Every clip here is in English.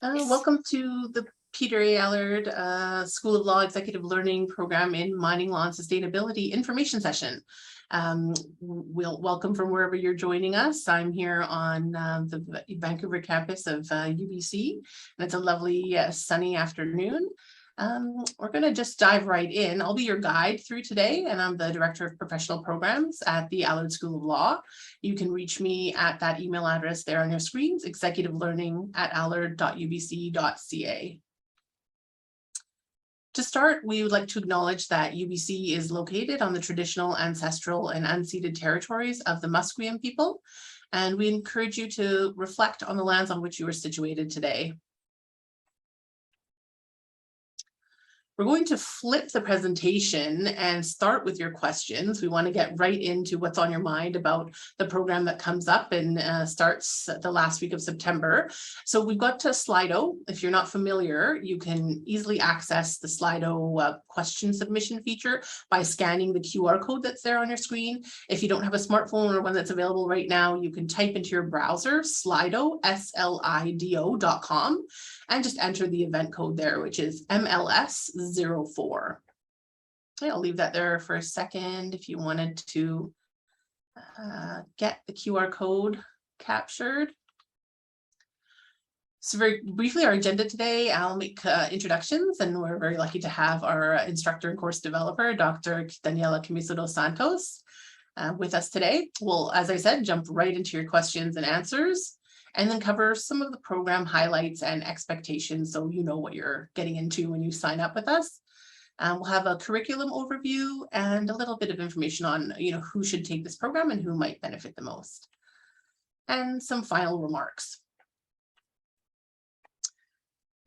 Welcome to the Peter A. Allard School of Law Executive Learning Program in Mining Law and Sustainability information session. We'll welcome from wherever you're joining us. I'm here on the Vancouver campus of UBC, and it's a lovely sunny afternoon. We're going to just dive right in. I'll be your guide through today, and I'm the Director of Professional Programs at the Allard School of Law. You can reach me at that email address there on your screens, executivelearning@allard.ubc.ca. To start, we would like to acknowledge that UBC is located on the traditional, ancestral, and unceded territories of the Musqueam people, and we encourage you to reflect on the lands on which you are situated today. We're going to flip the presentation and start with your questions. We want to get right into what's on your mind about the program that comes up and starts the last week of September. So we've got Slido. If you're not familiar, you can easily access the Slido question submission feature by scanning the QR code that's there on your screen. If you don't have a smartphone or one that's available right now, you can type into your browser Slido, SLIDO.com, and just enter the event code there, which is MLS04. Okay, I'll leave that there for a second if you wanted to get the QR code captured. So very briefly, our agenda today, I'll make introductions, and we're very lucky to have our instructor and course developer, Dr. Daniela Chimisso dos Santos, with us today. We'll, as I said, jump right into your questions and answers, and then cover some of the program highlights and expectations so you know what you're getting into when you sign up with us. We'll have a curriculum overview and a little bit of information on who should take this program and who might benefit the most. And some final remarks.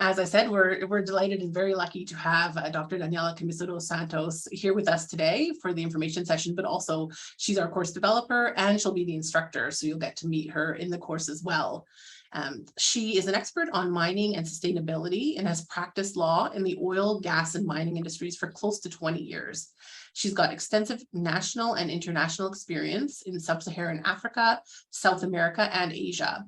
As I said, we're delighted and very lucky to have Dr. Daniela Chimisso dos Santos here with us today for the information session, but also she's our course developer and she'll be the instructor, so you'll get to meet her in the course as well. She is an expert on mining and sustainability and has practiced law in the oil, gas, and mining industries for close to 20 years. She's got extensive national and international experience in sub-Saharan Africa, South America, and Asia.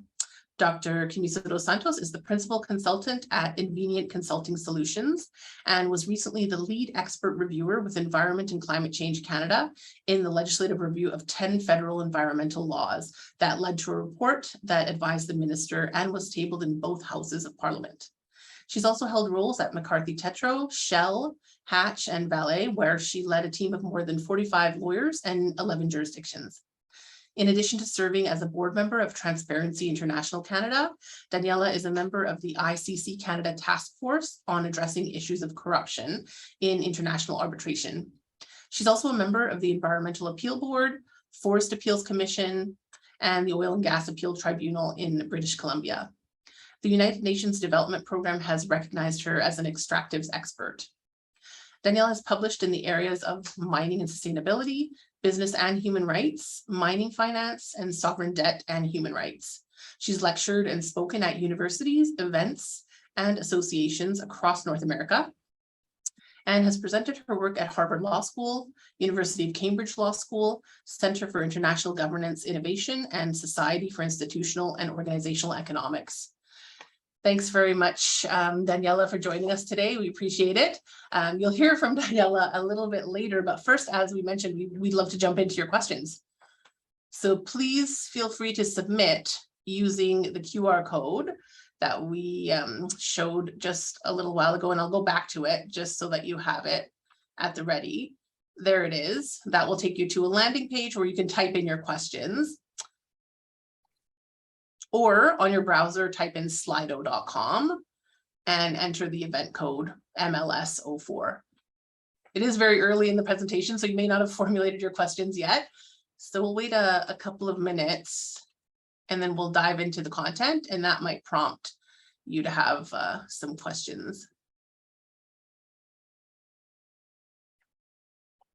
Dr. Chimisso dos Santos is the principal consultant at Indigenous Consulting Solutions and was recently the lead expert reviewer with Environment and Climate Change Canada in the legislative review of 10 federal environmental laws that led to a report that advised the minister and was tabled in both houses of Parliament. She's also held roles at McCarthy Tetro, Shell, Hatch, and Vale, where she led a team of more than 45 lawyers and 11 jurisdictions. In addition to serving as a board member of Transparency International Canada, Daniela is a member of the ICC Canada Task Force on addressing issues of corruption in international arbitration. She's also a member of the Environmental Appeal Board, Forest Appeals Commission, and the Oil and Gas Appeal Tribunal in British Columbia. The United Nations Development Program has recognized her as an extractives expert. Daniela has published in the areas of mining and sustainability, business and human rights, mining finance, and sovereign debt and human rights. She's lectured and spoken at universities, events, and associations across North America, and has presented her work at Harvard Law School, University of Cambridge Law School, Center for International Governance Innovation, and Society for Institutional and Organizational Economics. Thanks very much, Daniela, for joining us today. We appreciate it. You'll hear from Daniela a little bit later, but first, as we mentioned, we'd love to jump into your questions. So please feel free to submit using the QR code that we showed just a little while ago, and I'll go back to it just so that you have it at the ready. There it is. That will take you to a landing page where you can type in your questions. Or on your browser, type in slido.com and enter the event code MLS04. It is very early in the presentation, so you may not have formulated your questions yet. So we'll wait a couple of minutes and then we'll dive into the content, and that might prompt you to have some questions.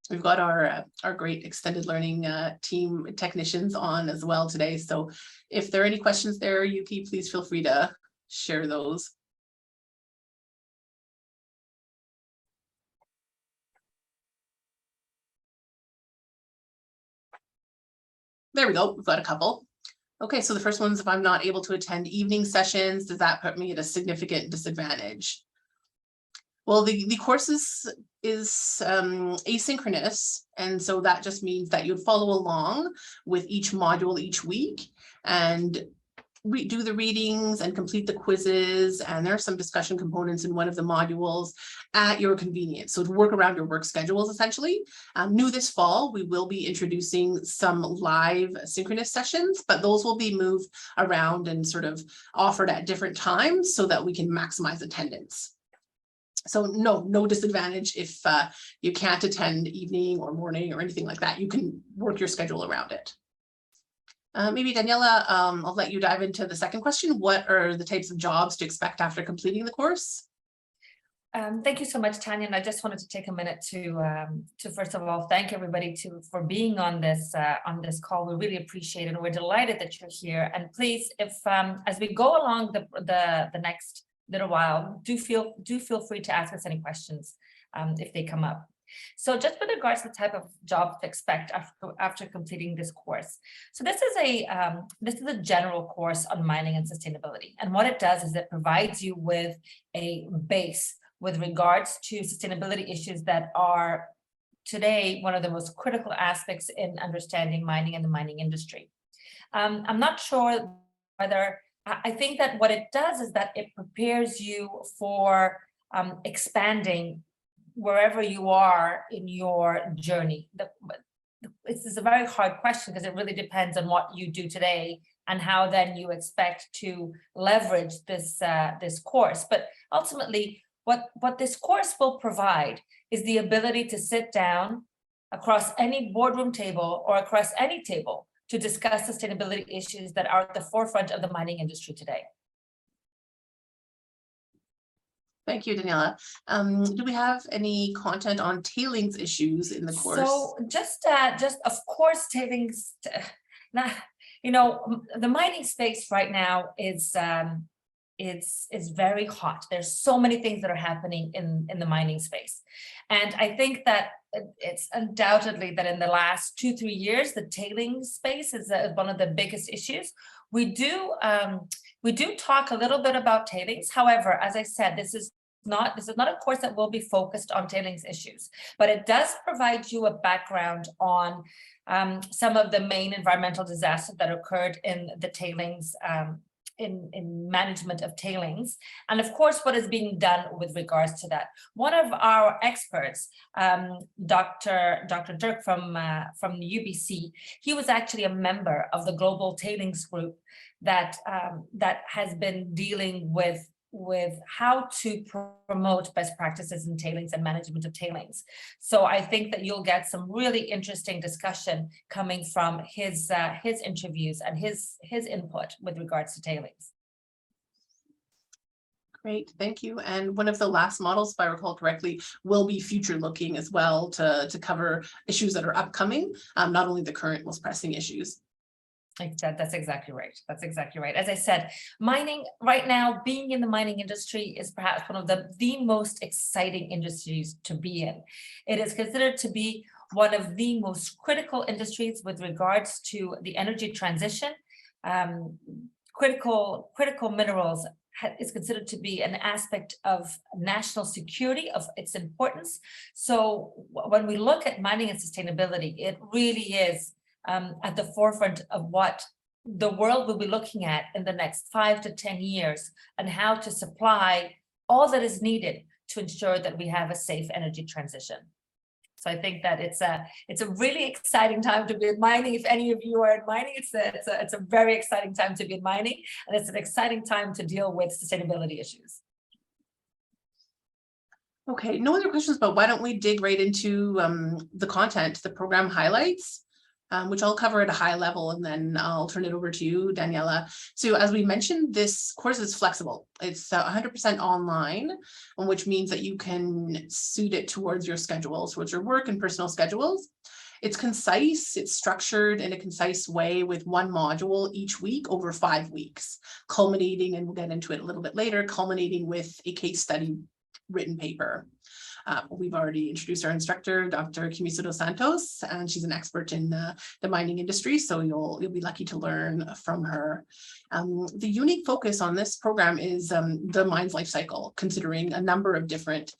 We've got our great extended learning team technicians on as well today. So if there are any questions there, Yuki, please feel free to share those. There we go. We've got a couple. Okay, so the first one's if I'm not able to attend evening sessions, does that put me at a significant disadvantage? Well, the course is asynchronous, and so that just means that you'd follow along with each module each week and do the readings and complete the quizzes, and there are some discussion components in one of the modules at your convenience. So to work around your work schedules, essentially. New this fall, we will be introducing some live synchronous sessions, but those will be moved around and sort of offered at different times so that we can maximize attendance. So no disadvantage if you can't attend evening or morning or anything like that. You can work your schedule around it. Maybe Daniela, I'll let you dive into the second question. What are the types of jobs to expect after completing the course? Thank you so much, Tanya. And I just wanted to take a minute to first of all thank everybody for being on this call. We really appreciate it, and we're delighted that you're here. And please, if as we go along the next little while, do feel free to ask us any questions if they come up. So just with regards to the type of job to expect after completing this course. So this is a general course on mining and sustainability. And what it does is it provides you with a base with regards to sustainability issues that are today one of the most critical aspects in understanding mining and the mining industry. I'm not sure whether, I think that what it does is that it prepares you for expanding wherever you are in your journey. This is a very hard question because it really depends on what you do today and how then you expect to leverage this course. But ultimately, what this course will provide is the ability to sit down across any boardroom table or across any table to discuss sustainability issues that are at the forefront of the mining industry today. Thank you, Daniela. Do we have any content on tailings issues in the course? So just of course, tailings, the mining space right now is very hot. There's so many things that are happening in the mining space. And I think that it's undoubtedly that in the last 2-3 years, the tailings space is one of the biggest issues. We do talk a little bit about tailings. However, as I said, this is not a course that will be focused on tailings issues, but it does provide you a background on some of the main environmental disasters that occurred in the tailings, in management of tailings, and of course what is being done with regards to that. One of our experts, Dr. Dirk from the UBC, he was actually a member of the global tailings group that has been dealing with how to promote best practices in tailings and management of tailings. So I think that you'll get some really interesting discussion coming from his interviews and his input with regards to tailings. Great, thank you. And one of the last models, if I recall correctly, will be future looking as well to cover issues that are upcoming, not only the current most pressing issues. That's exactly right. That's exactly right. As I said, mining right now, being in the mining industry is perhaps one of the most exciting industries to be in. It is considered to be one of the most critical industries with regards to the energy transition. Critical minerals is considered to be an aspect of national security, of its importance. So when we look at mining and sustainability, it really is at the forefront of what the world will be looking at in the next 5 to 10 years, and how to supply all that is needed to ensure that we have a safe energy transition. So I think that it's a really exciting time to be in mining. If any of you are in mining, it's a very exciting time to be in mining, and it's an exciting time to deal with sustainability issues. Okay, no other questions, but why don't we dig right into the content, the program highlights, which I'll cover at a high level, and then I'll turn it over to you, Daniela. So as we mentioned, this course is flexible. It's 100% online, which means that you can suit it towards your schedules, towards your work and personal schedules. It's concise, it's structured in a concise way with one module each week over 5 weeks, culminating, and we'll get into it a little bit later, culminating with a case study written paper. We've already introduced our instructor, Dr. Chimisso dos Santos, and she's an expert in the mining industry, so you'll be lucky to learn from her. The unique focus on this program is the mine's life cycle, considering a number of different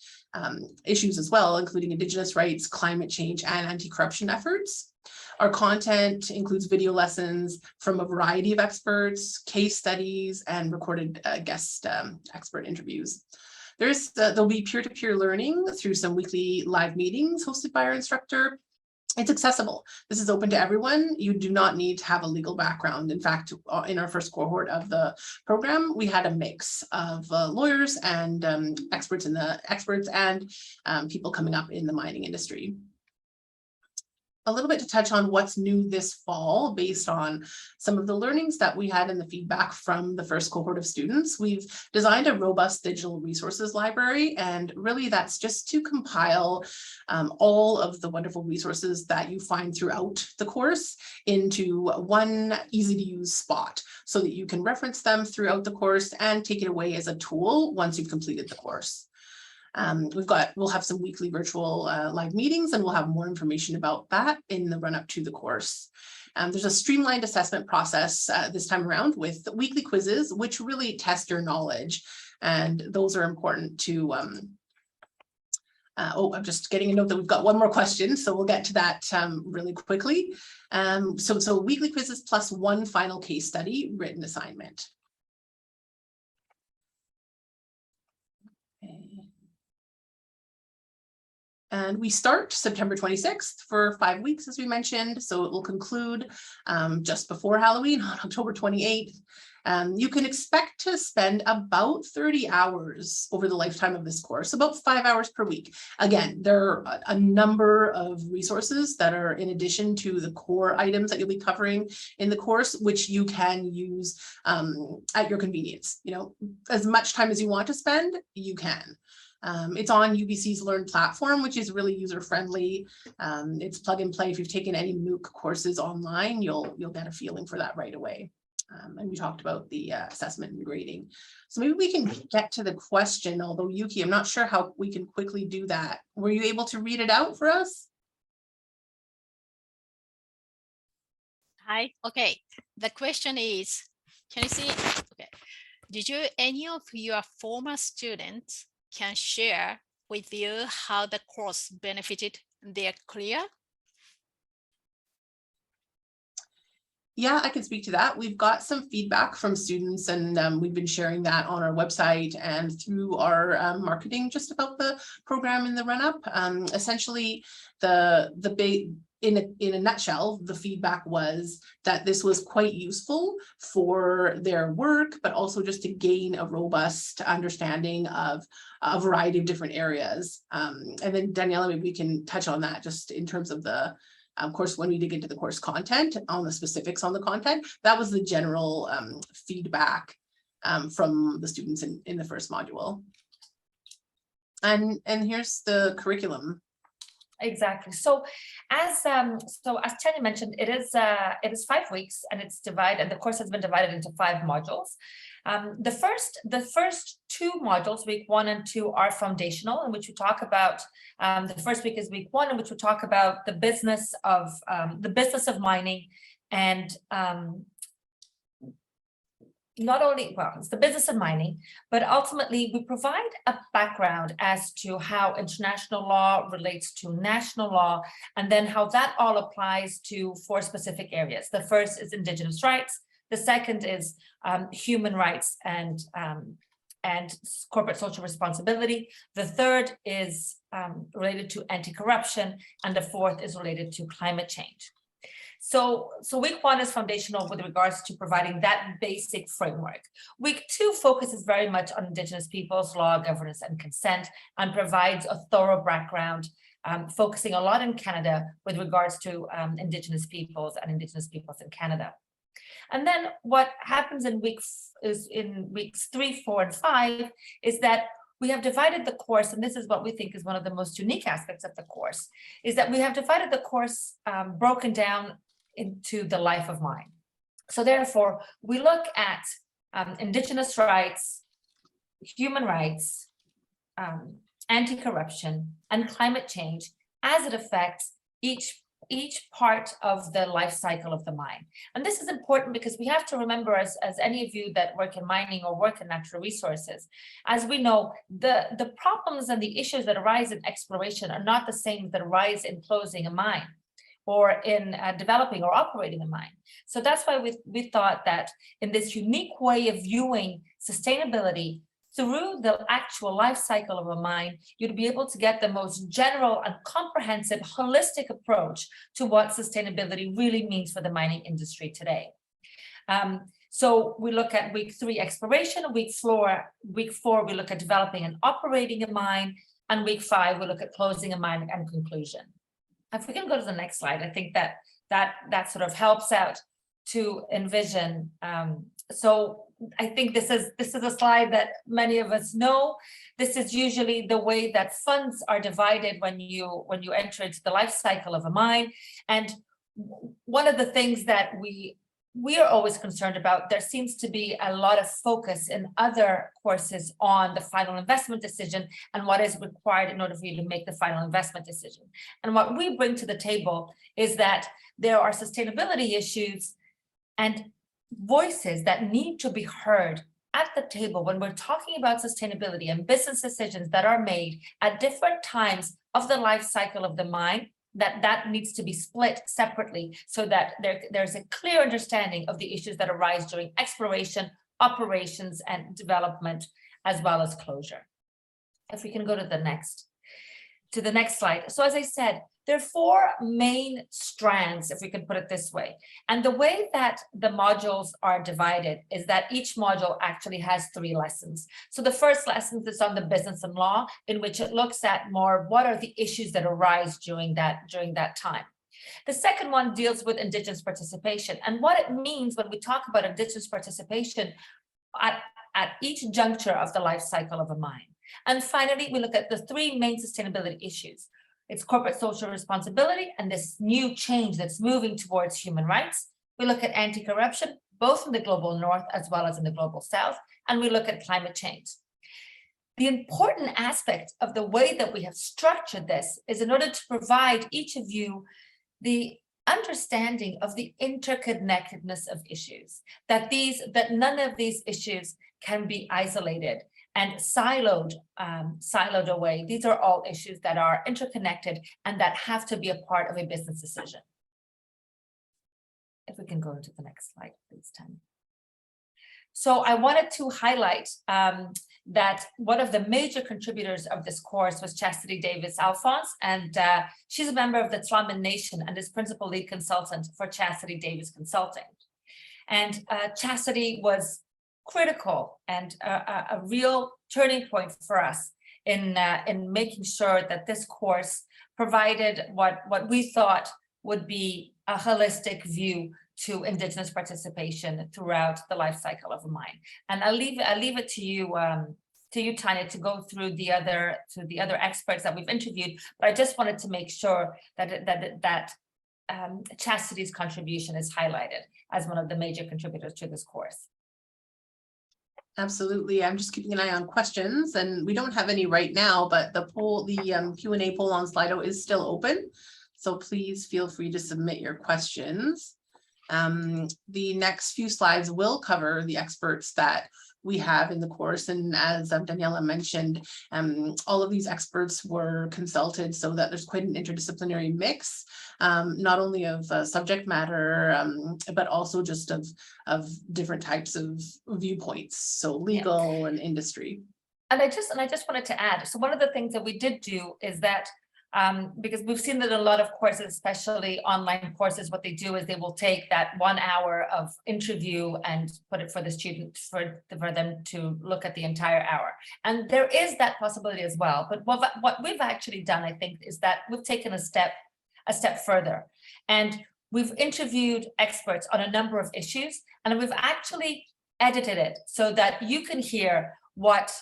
issues as well, including Indigenous rights, climate change, and anti-corruption efforts. Our content includes video lessons from a variety of experts, case studies, and recorded guest expert interviews. There'll be peer-to-peer learning through some weekly live meetings hosted by our instructor. It's accessible. This is open to everyone. You do not need to have a legal background. In fact, in our first cohort of the program, we had a mix of lawyers and experts and people coming up in the mining industry. A little bit to touch on what's new this fall based on some of the learnings that we had in the feedback from the first cohort of students. We've designed a robust digital resources library, and really that's just to compile all of the wonderful resources that you find throughout the course into one easy to use spot so that you can reference them throughout the course and take it away as a tool once you've completed the course. We'll have some weekly virtual live meetings, and we'll have more information about that in the run up to the course. There's a streamlined assessment process this time around with weekly quizzes, which really test your knowledge. And those are important to, I'm just getting a note that we've got one more question, so we'll get to that really quickly. So weekly quizzes plus one final case study written assignment. And we start September 26th for 5 weeks, as we mentioned. So it will conclude just before Halloween on October 28th. You can expect to spend about 30 hours over the lifetime of this course, about 5 hours per week. Again, there are a number of resources that are in addition to the core items that you'll be covering in the course, which you can use at your convenience. You know, as much time as you want to spend, you can. It's on UBC's Learn platform, which is really user-friendly. It's plug and play. If you've taken any MOOC courses online, you'll get a feeling for that right away. And we talked about the assessment and grading. So maybe we can get to the question, although Yuki, I'm not sure how we can quickly do that. Were you able to read it out for us? Hi, okay. The question is, can you see? Okay. Did you, any of your former students can share with you how the course benefited their career? Yeah, I can speak to that. We've got some feedback from students, and we've been sharing that on our website and through our marketing just about the program in the run-up. Essentially, in a nutshell, the feedback was that this was quite useful for their work, but also just to gain a robust understanding of a variety of different areas. And then Daniela, maybe we can touch on that just in terms of the course, when we dig into the course content, on the specifics on the content. That was the general feedback from the students in the first module. And here's the curriculum. Exactly. So as Tanya mentioned, it is 5 weeks, and it's divided, and the course has been divided into 5 modules. The first 2 modules, week 1 and 2, are foundational, in which we talk about the first week is week 1, in which we talk about the business of mining, and not only, well, it's the business of mining, but ultimately we provide a background as to how international law relates to national law, and then how that all applies to 4 specific areas. The first is Indigenous rights. The second is human rights and corporate social responsibility. The third is related to anti-corruption, and the fourth is related to climate change. So week 1 is foundational with regards to providing that basic framework. Week 2 focuses very much on Indigenous peoples, law, governance, and consent, and provides a thorough background, focusing a lot in Canada with regards to Indigenous peoples and Indigenous peoples in Canada. And then what happens in weeks 3, 4, and 5 is that we have divided the course, and this is what we think is one of the most unique aspects of the course, is that we have divided the course broken down into the life of mine. So therefore, we look at Indigenous rights, human rights, anti-corruption, and climate change as it affects each part of the life cycle of the mine. And this is important because we have to remember, as any of you that work in mining or work in natural resources, as we know, the problems and the issues that arise in exploration are not the same that arise in closing a mine or in developing or operating a mine. So that's why we thought that in this unique way of viewing sustainability through the actual life cycle of a mine, you'd be able to get the most general and comprehensive, holistic approach to what sustainability really means for the mining industry today. So we look at week 3 exploration, week 4 we look at developing and operating a mine, and week 5 we look at closing a mine and conclusion. If we can go to the next slide, I think that sort of helps out to envision. So I think this is a slide that many of us know. This is usually the way that funds are divided when you enter into the life cycle of a mine. And one of the things that we are always concerned about, there seems to be a lot of focus in other courses on the final investment decision and what is required in order for you to make the final investment decision. And what we bring to the table is that there are sustainability issues and voices that need to be heard at the table when we're talking about sustainability and business decisions that are made at different times of the life cycle of the mine, that needs to be split separately so that there's a clear understanding of the issues that arise during exploration, operations, and development, as well as closure. If we can go to the next slide. So as I said, there are 4 main strands, if we can put it this way. And the way that the modules are divided is that each module actually has 3 lessons. So the first lesson is on the business and law, in which it looks at more what are the issues that arise during that time. The second one deals with Indigenous participation and what it means when we talk about Indigenous participation at each juncture of the life cycle of a mine. And finally, we look at the 3 main sustainability issues. It's corporate social responsibility and this new change that's moving towards human rights. We look at anti-corruption, both in the global north as well as in the global south, and we look at climate change. The important aspect of the way that we have structured this is in order to provide each of you the understanding of the interconnectedness of issues, that none of these issues can be isolated and siloed away. These are all issues that are interconnected and that have to be a part of a business decision. If we can go to the next slide, please, Tanya. So I wanted to highlight that one of the major contributors of this course was Chastity Davis-Alphonse, and she's a member of the Tla'amin Nation and is principal lead consultant for Chastity Davis Consulting. And Chastity was critical and a real turning point for us in making sure that this course provided what we thought would be a holistic view to Indigenous participation throughout the life cycle of a mine. And I'll leave it to you, Tanya, to go through the other experts that we've interviewed. But I just wanted to make sure that Chastity's contribution is highlighted as one of the major contributors to this course. Absolutely. I'm just keeping an eye on questions, and we don't have any right now, but the Q&A poll on Slido is still open. So please feel free to submit your questions. The next few slides will cover the experts that we have in the course. And as Daniela mentioned, all of these experts were consulted so that there's quite an interdisciplinary mix, not only of subject matter, but also just of different types of viewpoints. So legal and industry. And I just wanted to add, so one of the things that we did do is that because we've seen that a lot of courses, especially online courses, what they do is they will take that 1 hour of interview and put it for the student for them to look at the entire hour. And there is that possibility as well. But what we've actually done, I think, is that we've taken a step further. And we've interviewed experts on a number of issues, and we've actually edited it so that you can hear what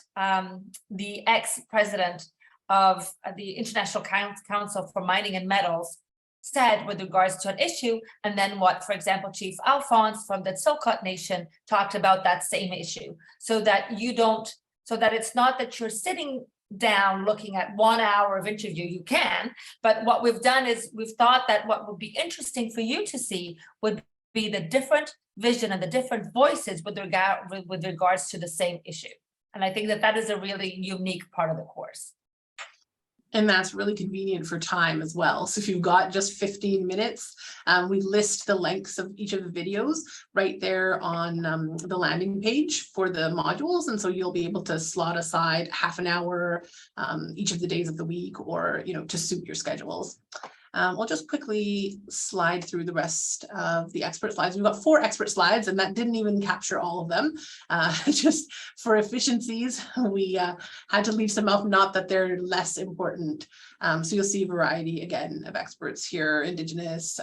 the ex-president of the International Council for Mining and Metals said with regards to an issue, and then what, for example, Chief Alphonse from the Tsilhqot'in Nation talked about that same issue, so that it's not that you're sitting down looking at 1 hour of interview, you can. But what we've done is we've thought that what would be interesting for you to see would be the different vision and the different voices with regards to the same issue. And I think that that is a really unique part of the course. And that's really convenient for time as well. So if you've got just 15 minutes, we list the lengths of each of the videos right there on the landing page for the modules. And so you'll be able to slot aside half an hour each of the days of the week, or, you know, to suit your schedules. We'll just quickly slide through the rest of the expert slides. We've got 4 expert slides, and that didn't even capture all of them. Just for efficiencies, we had to leave some out, not that they're less important. So you'll see a variety, again, of experts here: Indigenous,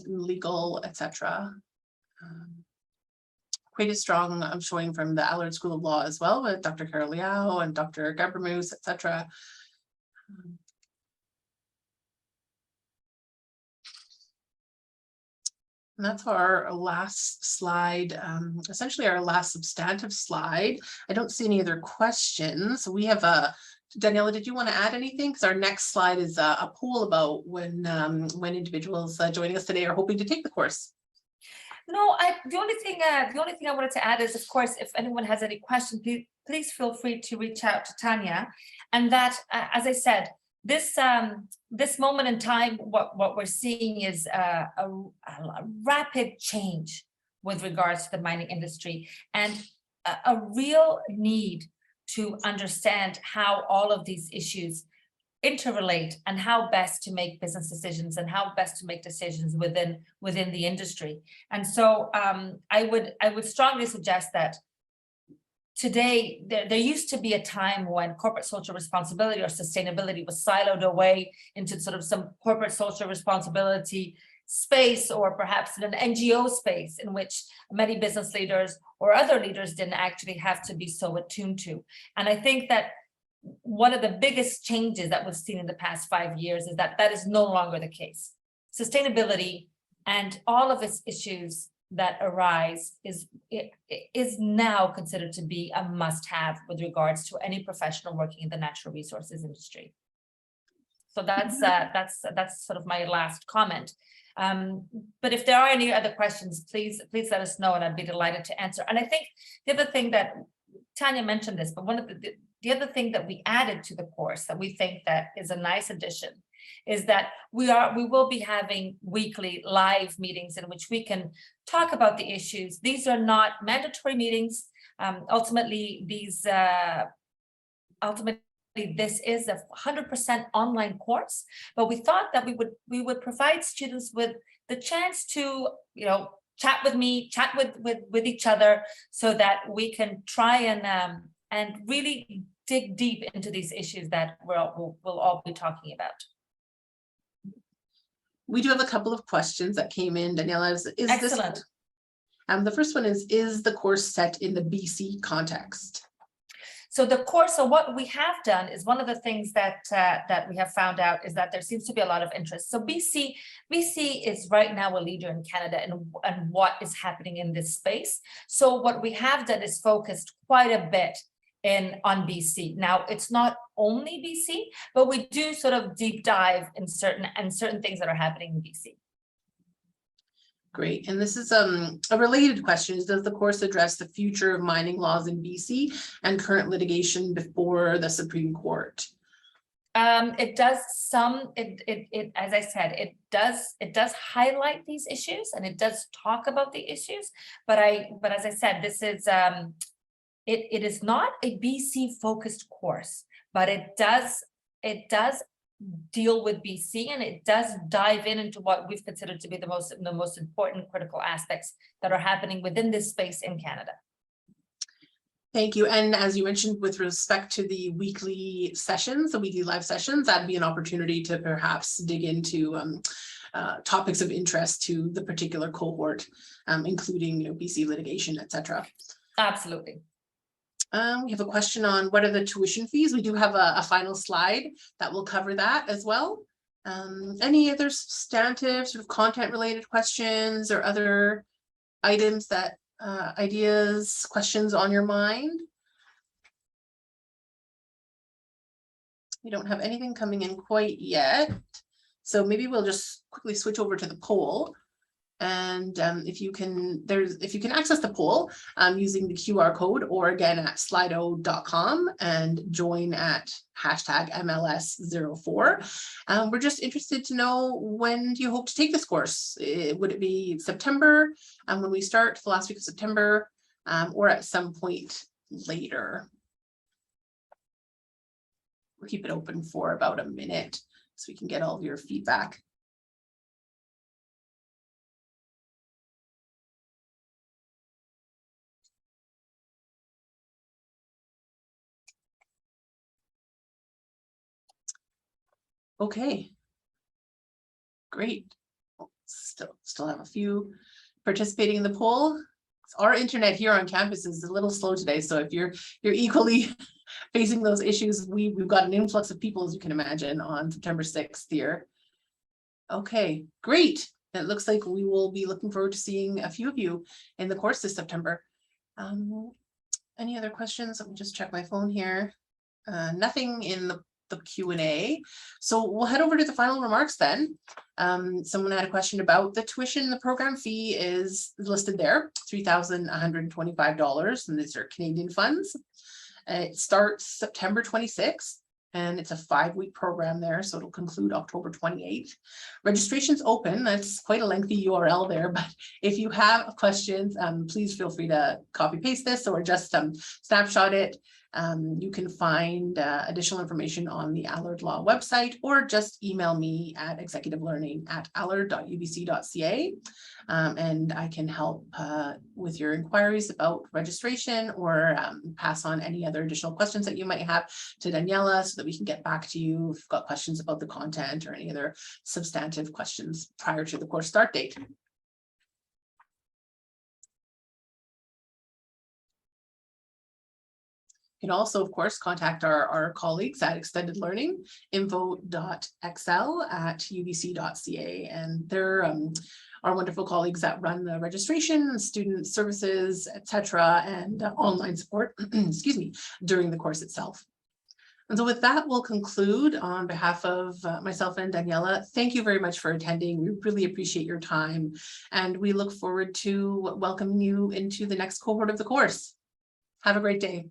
legal, etc. Quite a strong showing from the Allard School of Law as well, with Dr. Carol Liao and Dr. Gabramus, etc. And that's our last slide, essentially our last substantive slide. I don't see any other questions. We have Daniela, did you want to add anything? Because our next slide is a poll about when individuals joining us today are hoping to take the course. No, the only thing I wanted to add is, of course, if anyone has any questions, please feel free to reach out to Tanya. And that, as I said, this moment in time, what we're seeing is a rapid change with regards to the mining industry, and a real need to understand how all of these issues interrelate, and how best to make business decisions, and how best to make decisions within the industry. And so I would strongly suggest that today, there used to be a time when corporate social responsibility or sustainability was siloed away into sort of some corporate social responsibility space, or perhaps in an NGO space, in which many business leaders or other leaders didn't actually have to be so attuned to. And I think that one of the biggest changes that we've seen in the past 5 years is that that is no longer the case. Sustainability and all of its issues that arise is now considered to be a must-have with regards to any professional working in the natural resources industry. So that's sort of my last comment. But if there are any other questions, please let us know, and I'd be delighted to answer. And I think the other thing that Tanya mentioned this, but one of the other thing that we added to the course that we think that is a nice addition is that we will be having weekly live meetings in which we can talk about the issues. These are not mandatory meetings. Ultimately, this is a 100% online course, but we thought that we would provide students with the chance to, you know, chat with me, chat with each other, so that we can try and really dig deep into these issues that we'll all be talking about. We do have a couple of questions that came in, Daniela. Is Excellent. This, the first one is the course set in the BC context? So the course, so what we have done is, one of the things that we have found out is that there seems to be a lot of interest. So BC is right now a leader in Canada and what is happening in this space. So what we have done is focused quite a bit on BC. Now, it's not only BC, but we do sort of deep dive in certain things that are happening in BC. Great. And this is a related question. Does the course address the future of mining laws in BC and current litigation before the Supreme Court? It does as I said, it does highlight these issues, and it does talk about the issues. But as I said, this is it is not a BC focused course, but it does deal with BC, and it does dive into what we've considered to be the most important critical aspects that are happening within this space in Canada. Thank you. And as you mentioned, with respect to the weekly sessions, the weekly live sessions, that'd be an opportunity to perhaps dig into topics of interest to the particular cohort, including, you know, BC litigation, etc. Absolutely. We have a question on what are the tuition fees. We do have a final slide that will cover that as well. Any other substantive sort of content related questions or other items that ideas, questions on your mind? We don't have anything coming in quite yet. So maybe we'll just quickly switch over to the poll. And if you can access the poll using the QR code, or again at slido.com and join at hashtag MLS04. We're just interested to know, when do you hope to take this course? Would it be September when we start, the last week of September, or at some point later? We'll keep it open for about a minute so we can get all of your feedback. Okay, great. Still have a few participating in the poll. Our internet here on campus is a little slow today, so if you're equally facing those issues, we've got an influx of people, as you can imagine, on September 6th here. Okay, great. It looks like we will be looking forward to seeing a few of you in the course this September. Any other questions? Let me just check my phone here. Nothing in the Q&A. So we'll head over to the final remarks then. Someone had a question about the tuition. The program fee is listed there, $3,125, and these are Canadian funds. It starts September 26th, and it's a 5-week program there, so it'll conclude October 28th. Registration's open. That's quite a lengthy URL there, but if you have questions, please feel free to copy paste this or just snapshot it. You can find additional information on the Allard Law website, or just email me at executivelearning@allard.ubc.ca, and I can help with your inquiries about registration, or pass on any other additional questions that you might have to Daniela, so that we can get back to you if you've got questions about the content or any other substantive questions prior to the course start date. You can also, of course, contact our colleagues at Extended Learning, info.excel@ubc.ca, and they're our wonderful colleagues that run the registration, student services, etc., and online support, excuse me, during the course itself. And so with that, we'll conclude on behalf of myself and Daniela. Thank you very much for attending. We really appreciate your time, and we look forward to welcoming you into the next cohort of the course. Have a great day.